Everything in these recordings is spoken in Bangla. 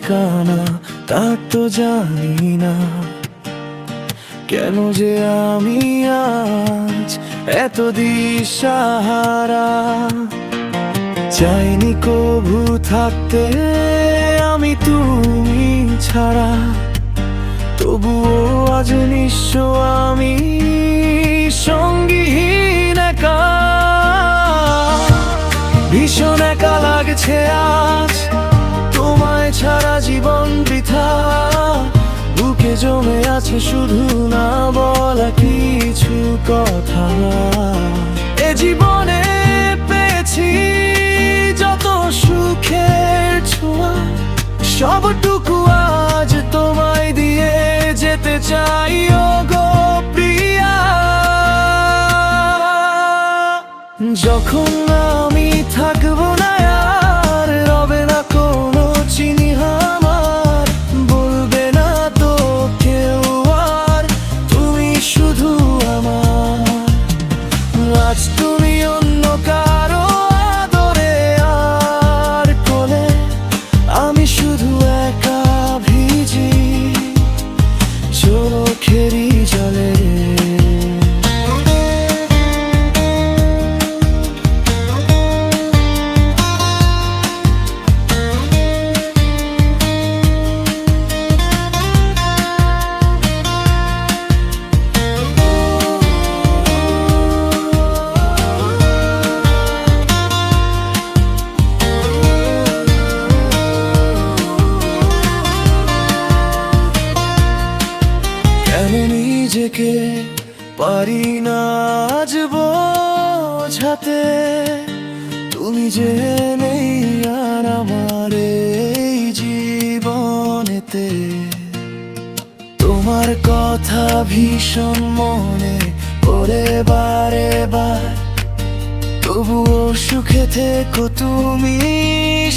ঠিকানা তা তো জানি না। কেন যে আমি আজ এত দিশাহারা, চাইনি কভু থাকতে আমি তুমি ছাড়া। তবুও আজ নিঃস্ব আমি, সঙ্গীহীন একা। ভীষণ একা লাগছে আজ, তোমায় ছাড়া জীবন বৃথা। বুকে জমে আছে শুধু না বলা কিছু কথা। এ জীবনে পেয়েছি যত সুখের ছোঁয়া, সবটুকু আজ তোমায় দিয়ে যেতে চাই ও গো প্রিয়া। যখন আমি থাকবো না আর, রবে না কোনো চিহ্ন আমার, বলবে না তো কেউ আর তুমি শুধু আমার। আজ তুমি অন্য কারো আদরে আর কোলে, আমি শুধু একা ভিজি চোখেরই জলে। আমি নিজেকে পারি না আজ বোঝাতে, তুমি যে নেই আর আমার এই জীবনেতে। তোমার কথা ভীষণ মনে পড়ে বারে বার, তবুও সুখে থেকো তুমি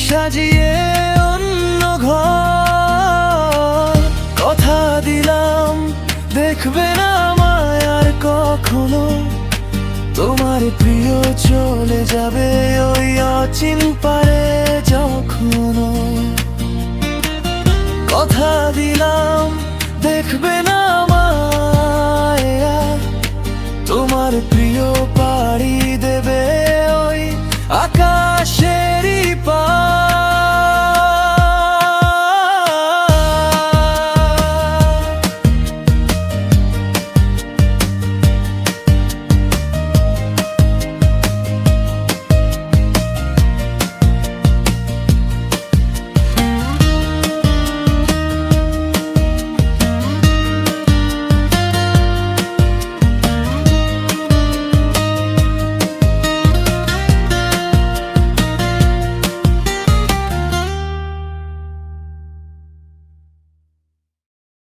সাজিয়ে অন্য ঘর। কথা দিলাম দেখবে না আমায় আর কখনো, তোমার প্রিয় চলে যাবে ওই অচিন পারে যখনো। কথা দিলাম দেখবে না